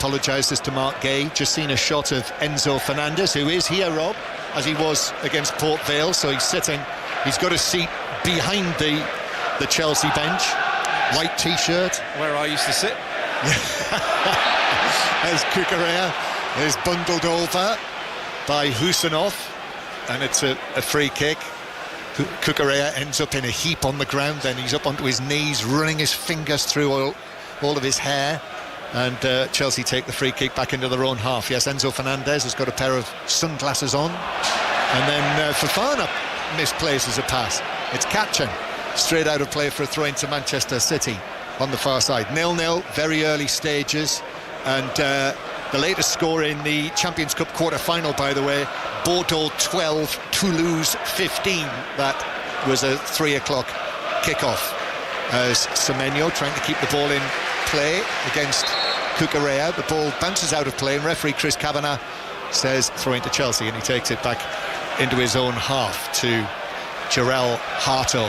apologises to Mark Gay. Just seen a shot of Enzo Fernandez, who is here, Rob, as he was against Port Vale. So he's sitting. He's got a seat behind the Chelsea bench. White T-shirt. Where I used to sit. As Cucurella is bundled over by Husanov, and it's a free kick. Cucurella ends up in a heap on the ground, then he's up onto his knees, running his fingers through all of his hair, and Chelsea take the free kick back into their own half. Yes, Enzo Fernandez has got a pair of sunglasses on, and then Fofana misplaces a pass. It's catching straight out of play for a throw into Manchester City on the far side. 0-0, very early stages, and the latest score in the Champions Cup quarter-final, by the way, Bordeaux 12, Toulouse 15. That was a 3 o'clock kickoff as Semenyo trying to keep the ball in play against Cucurella. The ball bounces out of play, and referee Chris Kavanagh says throw into Chelsea, and he takes it back into his own half to Jarell Harto,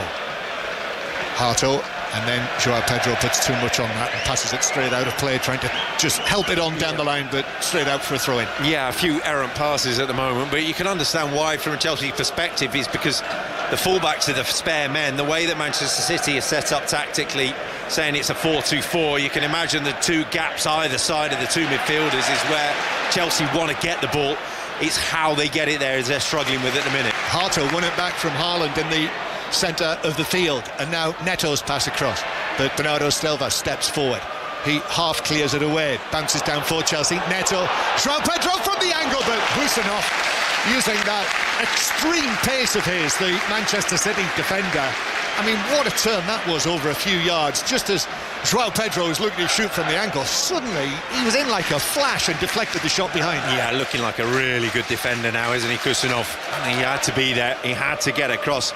and then Joao Pedro puts too much on that and passes it straight out of play, trying to just help it on down the line, but straight out for a throw-in. Yeah, a few errant passes at the moment, but you can understand why from a Chelsea perspective is because the fullbacks are the spare men. The way that Manchester City is set up tactically, saying it's a 4-2-4, you can imagine the two gaps either side of the two midfielders is where Chelsea want to get the ball. It's how they get it there as they're struggling with it at the minute. Harto won it back from Haaland in the centre of the field, and now Neto's pass across, but Bernardo Silva steps forward. He half clears it away, bounces down for Chelsea. Neto, Joao Pedro from the angle, but Husanov using that extreme pace of his, the Manchester City defender. I mean, what a turn that was over a few yards. Just as Joao Pedro was looking to shoot from the angle, suddenly he was in like a flash and deflected the shot behind. Yeah, looking like a really good defender now, isn't he, Kusanov? He had to be there, he had to get across.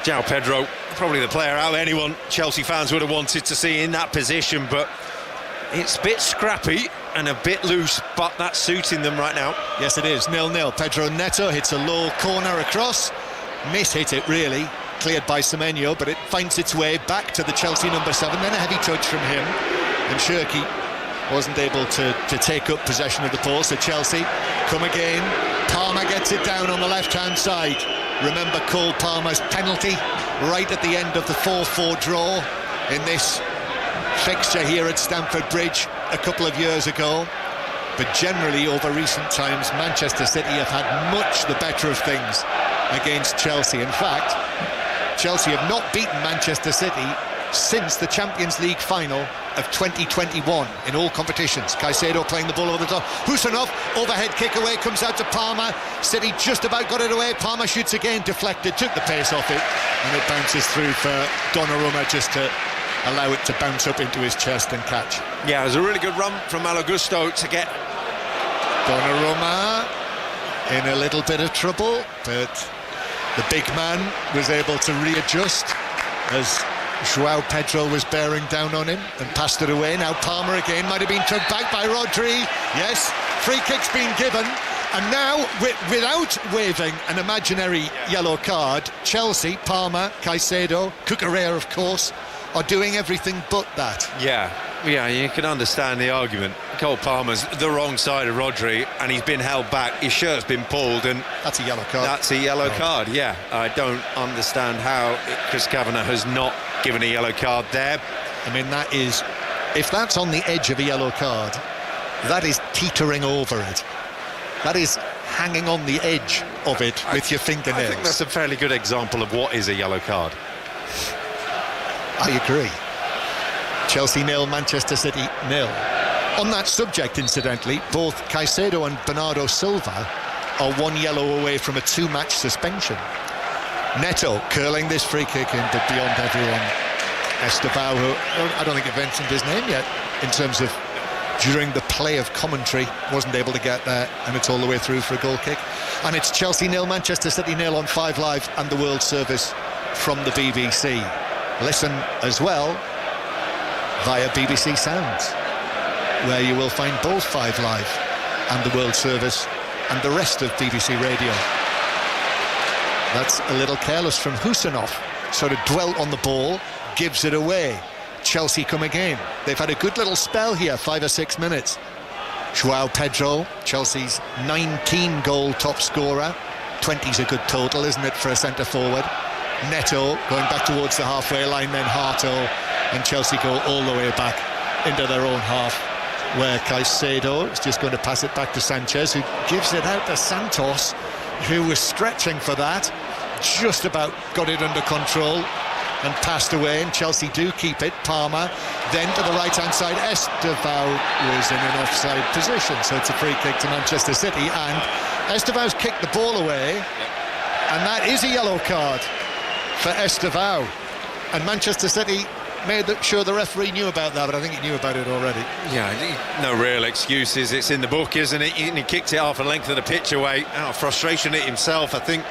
Joao Pedro, probably the player out of anyone Chelsea fans would have wanted to see in that position, but it's a bit scrappy and a bit loose, but that's suiting them right now. Yes, it is. 0-0. Pedro Neto hits a low corner across. Miss-hit it, really. Cleared by Semenyo, but it finds its way back to the Chelsea number 7. Then a heavy touch from him, and Shirky wasn't able to take up possession of the ball, so Chelsea come again. Palmer gets it down on the left-hand side. Remember Cole Palmer's penalty right at the end of the 4-4 draw in this fixture here at Stamford Bridge a couple of years ago. But generally, over recent times, Manchester City have had much the better of things against Chelsea. In fact, Chelsea have not beaten Manchester City since the Champions League final of 2021 in all competitions. Caicedo playing the ball over the top. Husanov, overhead kick away, comes out to Palmer. City just about got it away. Palmer shoots again, deflected, took the pace off it, and it bounces through for Donnarumma just to allow it to bounce up into his chest and catch. Yeah, it was a really good run from Malo Gusto to get Donnarumma in a little bit of trouble, but the big man was able to readjust as Joao Pedro was bearing down on him and passed it away. Now Palmer again, might have been took back by Rodri. Yes, free kick's been given, and now without waving an imaginary yellow card, Chelsea, Palmer, Caicedo, Cucurella of course, are doing everything but that. Yeah, you can understand the argument. Cole Palmer's the wrong side of Rodri, and he's been held back. His shirt's been pulled, and that's a yellow card. That's a yellow card, yeah. I don't understand how Chris Kavanagh has not given a yellow card there. I mean, that is, if that's on the edge of a yellow card, that is teetering over it. That is hanging on the edge of it with your fingernails. I think that's a fairly good example of what is a yellow card. I agree. Chelsea 0, Manchester City 0. On that subject, incidentally, both Caicedo and Bernardo Silva are 1 yellow away from a 2-match suspension. Neto curling this free kick in, but beyond everyone, Estevao, who I don't think I've mentioned his name yet, in terms of during the play of commentary, wasn't able to get there, and it's all the way through for a goal kick. And it's Chelsea 0, Manchester City 0 on 5 Live and the World Service from the BBC. Listen as well via BBC Sounds, where you will find both 5 Live and the World Service and the rest of BBC Radio. That's a little careless from Husanov. Sort of dwelt on the ball, gives it away. Chelsea come again. They've had a good little spell here, 5 or 6 minutes. João Pedro, Chelsea's 19-goal top scorer. 20's a good total, isn't it, for a centre-forward? Neto going back towards the halfway line, then Harto, and Chelsea go all the way back into their own half, where Caicedo is just going to pass it back to Sanchez, who gives it out to Santos, who was stretching for that, just about got it under control and passed away, and Chelsea do keep it. Palmer then to the right-hand side. Estevao was in an offside position, so it's a free kick to Manchester City, and Estevao's kicked the ball away, and that is a yellow card for Estevao, and Manchester City made sure the referee knew about that, but I think he knew about it already. Yeah, no real excuses. It's in the book, isn't it? And he kicked it half a length of the pitch away. Out of frustration at himself. I think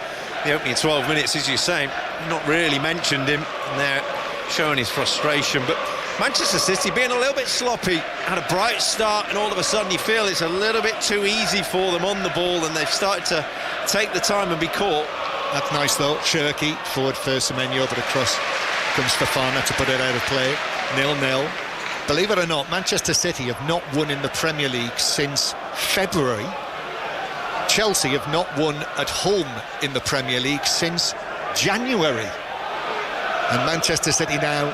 the opening 12 minutes, as you say, not really mentioned him, and they're showing his frustration. But Manchester City being a little bit sloppy, had a bright start, and all of a sudden you feel it's a little bit too easy for them on the ball, and they've started to take the time and be caught. That's nice though. Cherki forward for Semenyo, but across comes Fofana to put it out of play. 0-0. Believe it or not, Manchester City have not won in the Premier League since February. Chelsea have not won at home in the Premier League since January. And Manchester City now,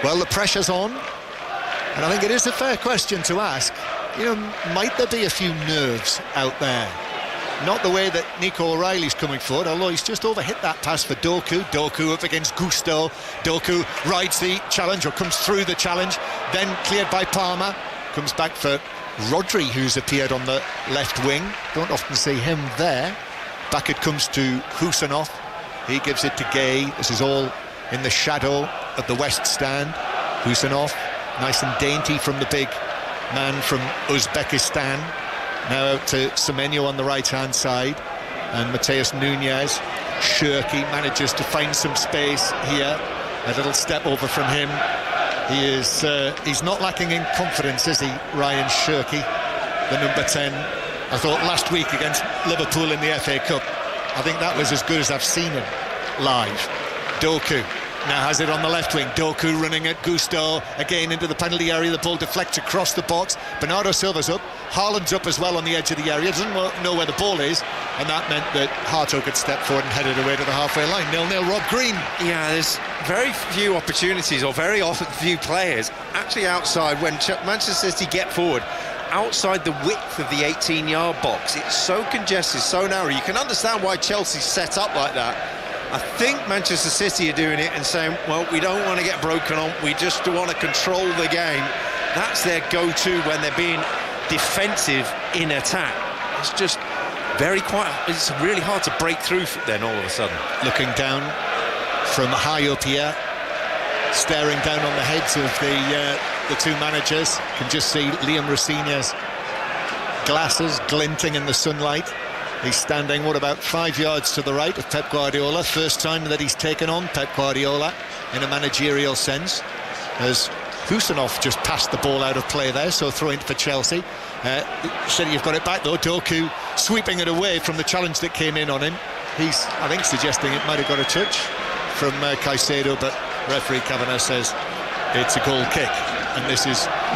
well, the pressure's on, and I think it is a fair question to ask. You know, might there be a few nerves out there? Not the way that Nico O'Reilly's coming forward, although he's just overhit that pass for Doku. Doku up against Gusto. Doku rides the challenge, or comes through the challenge, then cleared by Palmer. Comes back for Rodri, who's appeared on the left wing. Don't often see him there. Back it comes to Husanov. He gives it to Gay. This is all in the shadow of the West Stand. Husanov, nice and dainty from the big man from Uzbekistan. Now out to Semenyo on the right-hand side, and Mateus Nunes. Cherki manages to find some space here. A little step over from him. He is he's not lacking in confidence, is he, Ryan Cherki, the number 10? I thought last week against Liverpool in the FA Cup, I think that was as good as I've seen him live. Doku now has it on the left wing. Doku running at Gusto, again into the penalty area. The ball deflects across the box. Bernardo Silva's up. Haaland's up as well on the edge of the area. Doesn't know where the ball is, and that meant that Harto could step forward and head it away to the halfway line. 0-0. Rob Green. Yeah, there's very few opportunities, or very often few players actually outside when Manchester City get forward. Outside the width of the 18-yard box, it's so congested, so narrow. You can understand why Chelsea's set up like that. I think Manchester City are doing it and saying, well, we don't want to get broken on, we just want to control the game. That's their go-to when they're being defensive in attack. It's just it's really hard to break through then all of a sudden. Looking down from high up here, staring down on the heads of the two managers, can just see Liam Rosenior's glasses glinting in the sunlight. He's standing, what, about 5 yards to the right of Pep Guardiola. First time that he's taken on Pep Guardiola in a managerial sense, as Husanov just passed the ball out of play there, so throw in for Chelsea. City have got it back though. Doku sweeping it away from the challenge that came in on him. He's, I think, suggesting it might have got a touch from Caicedo, but referee Kavanagh says it's a goal kick. And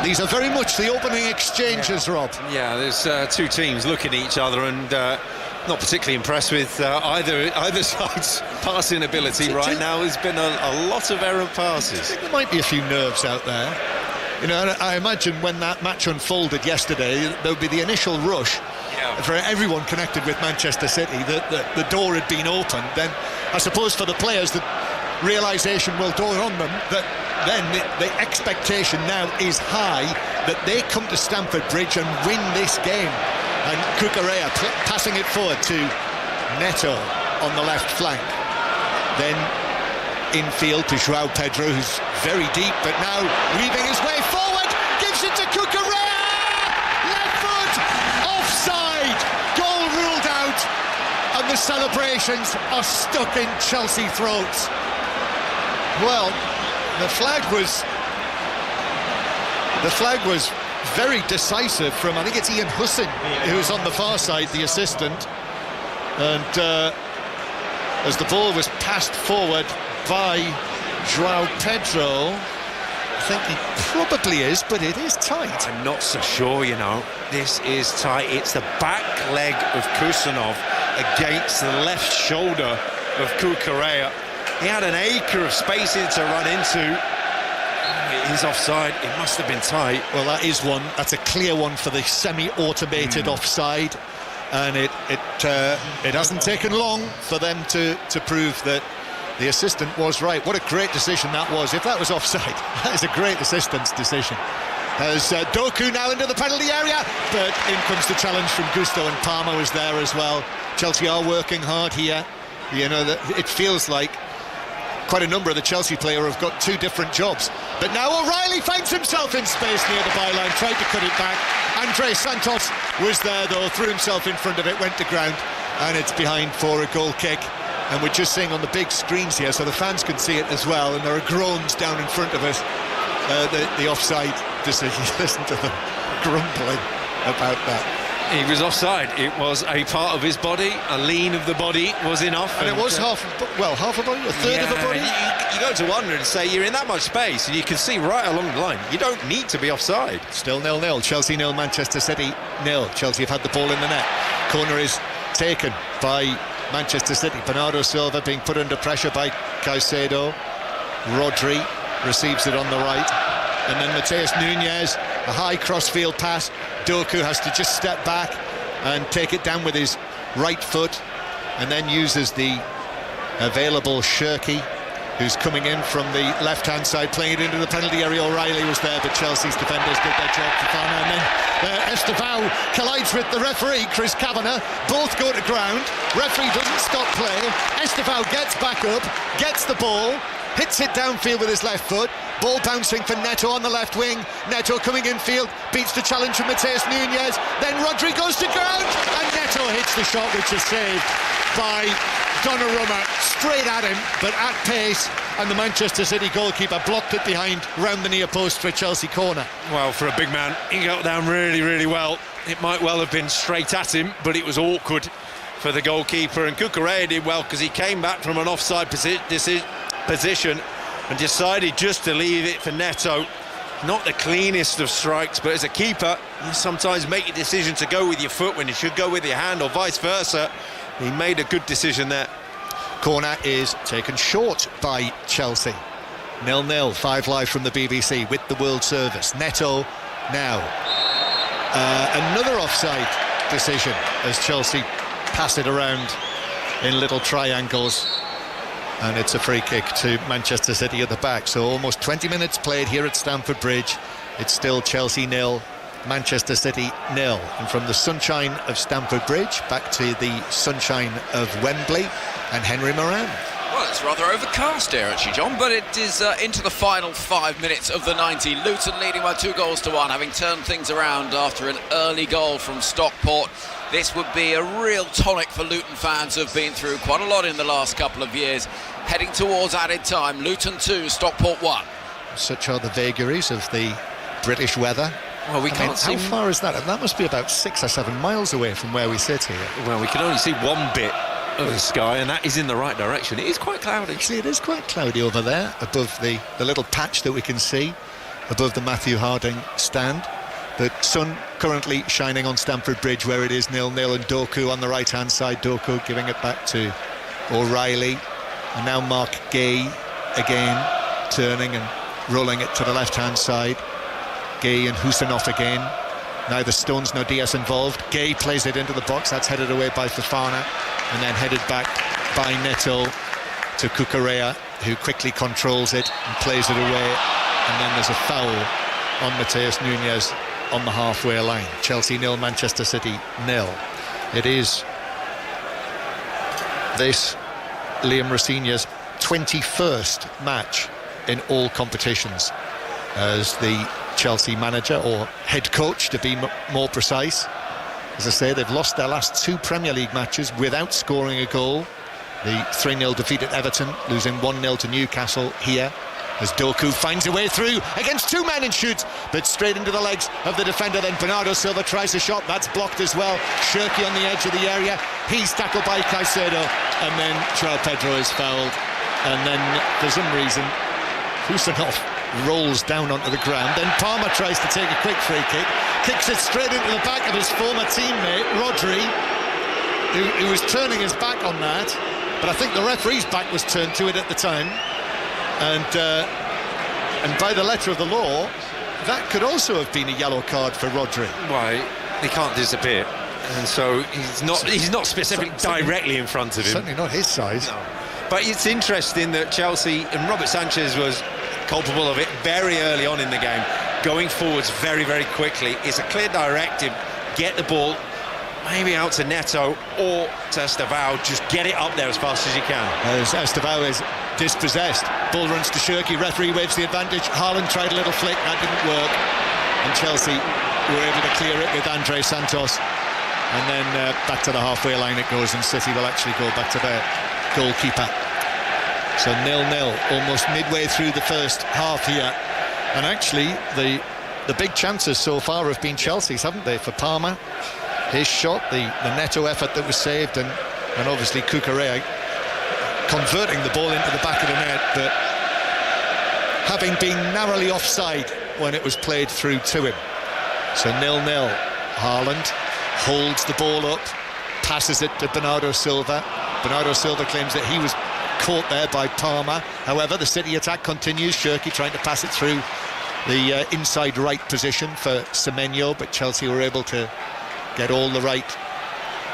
these are very much the opening exchanges, Rob. Yeah, there's two teams looking at each other and not particularly impressed with either side's passing ability right now. There's been a lot of errant passes. I think there might be a few nerves out there. You know, I imagine when that match unfolded yesterday, there would be the initial rush for everyone connected with Manchester City, that the door had been opened. Then I suppose for the players, the realisation will dawn on them that then the expectation now is high that they come to Stamford Bridge and win this game. And Cucurella passing it forward to Neto on the left flank. Then infield to João Pedro, who's very deep, but now weaving his way forward, gives it to Cucurella! Left foot! Offside! Goal ruled out, and the celebrations are stuck in Chelsea throats. Well, the flag was very decisive from, I think it's Ian Hussin, who's on the far side, the assistant. And as the ball was passed forward by João Pedro, think he probably is, but it is tight. I'm not so sure, you know. This is tight. It's the back leg of Kusanov against the left shoulder of Kukurea. He had an acre of spacing to run into. It is offside. It must have been tight. Well, that is one. That's a clear one for the semi-automated offside, and it hasn't taken long for them to prove that the assistant was right. What a great decision that was. If that was offside, that is a great assistant's decision. As Doku now into the penalty area, but in comes the challenge from Gusto, and Palmer was there as well. Chelsea are working hard here. You know, that it feels like quite a number of the Chelsea players have got two different jobs. But now O'Reilly finds himself in space near the byline, tried to cut it back. Andre Santos was there though, threw himself in front of it, went to ground, and it's behind for a goal kick. And we're just seeing on the big screens here, so the fans can see it as well, and there are groans down in front of us. The offside decision. Listen to them grumbling about that. He was offside. It was a part of his body. A lean of the body was enough. And it was half a body, a third of a body. You go to wonder and say you're in that much space, and you can see right along the line. You don't need to be offside. Still 0-0. Chelsea 0, Manchester City 0. Chelsea have had the ball in the net. Corner is taken by Manchester City. Bernardo Silva being put under pressure by Caicedo. Rodri receives it on the right, and then Mateus Nunes, a high crossfield pass. Doku has to just step back and take it down with his right foot, and then uses the available Shirky, who's coming in from the left-hand side, playing it into the penalty area. O'Reilly was there, but Chelsea's defenders did their job for Fana, and then Estevao collides with the referee, Chris Kavanagh. Both go to ground. Referee doesn't stop play. Estevao gets back up, gets the ball, hits it downfield with his left foot. Ball bouncing for Neto on the left wing. Neto coming infield, beats the challenge from Mateus Nunes. Then Rodri goes to ground, and Neto hits the shot, which is saved by Donnarumma. Straight at him, but at pace. And the Manchester City goalkeeper blocked it behind, round the near post for a Chelsea corner. Well, for a big man, he got down really, really well. It might well have been straight at him, but it was awkward for the goalkeeper. And Kukurea did well because he came back from an offside position and decided just to leave it for Neto. Not the cleanest of strikes, but as a keeper, you sometimes make a decision to go with your foot when you should go with your hand, or vice versa. He made a good decision there. Corner is taken short by Chelsea. 0-0, 5 live from the BBC with the World Service. Neto now. Another offside decision as Chelsea pass it around in little triangles. And it's a free kick to Manchester City at the back. So almost 20 minutes played here at Stamford Bridge. It's still Chelsea 0, Manchester City 0. And from the sunshine of Stamford Bridge back to the sunshine of Wembley and Henry Moran. Well, it's rather overcast here, actually, John, but it is into the final 5 minutes of the 90. Luton leading by 2-1, having turned things around after an early goal from Stockport. This would be a real tonic for Luton fans who have been through quite a lot in the last couple of years. Heading towards added time, Luton 2, Stockport 1. Such are the vagaries of the British weather. Well, we can't see... How far is that? That must be about 6 or 7 miles away from where we sit here. Well, we can only see one bit of the sky, and that is in the right direction. It is quite cloudy. Actually, it is quite cloudy over there, above the little patch that we can see, above the Matthew Harding stand. The sun currently shining on Stamford Bridge, where it is 0-0, and Doku on the right-hand side. Doku giving it back to O'Reilly. And now Mark Gay again, turning and rolling it to the left-hand side. Gay and Husanov again. Neither Stones nor Diaz involved. Gay plays it into the box. That's headed away by Fofana, and then headed back by Neto to Kukurea, who quickly controls it and plays it away. And then there's a foul on Mateus Nunes on the halfway line. Chelsea 0, Manchester City 0. It is this Liam Rosenior's 21st match in all competitions as the Chelsea manager, or head coach to be more precise. As I say, they've lost their last 2 Premier League matches without scoring a goal. The 3-0 defeat at Everton, losing 1-0 to Newcastle here, as Doku finds a way through against 2 men and shoots, but straight into the legs of the defender. Then Bernardo Silva tries a shot, that's blocked as well. Shirky on the edge of the area, he's tackled by Caicedo, and then João Pedro is fouled. And then, for some reason, Husanov rolls down onto the ground. Then Palmer tries to take a quick free kick, kicks it straight into the back of his former teammate Rodri, who was turning his back on that, but I think the referee's back was turned to it at the time, and by the letter of the law, that could also have been a yellow card for Rodri. Why? He can't disappear, and so he's not specifically directly in front of him. Certainly not his size. No. But it's interesting that Chelsea, and Robert Sanchez was culpable of it very early on in the game, going forwards very, very quickly. It's a clear directive: get the ball maybe out to Neto or to Estevao, just get it up there as fast as you can. As Estevao is dispossessed, ball runs to Shirky, referee waves the advantage. Haaland tried a little flick, that didn't work, and Chelsea were able to clear it with Andre Santos, and then back to the halfway line it goes, and City will actually go back to their goalkeeper. So 0-0, almost midway through the first half here, and actually the big chances so far have been Chelsea's, haven't they? For Palmer, his shot, the Neto effort that was saved, and obviously Cucurella converting the ball into the back of the net, but having been narrowly offside when it was played through to him. So 0-0. Haaland holds the ball up, passes it to Bernardo Silva. Bernardo Silva claims that he was caught there by Palmer. However, the City attack continues. Shirky trying to pass it through the inside right position for Semenyo, but Chelsea were able to get all the right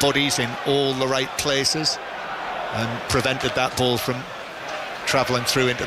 bodies in all the right places and prevented that ball from travelling through into the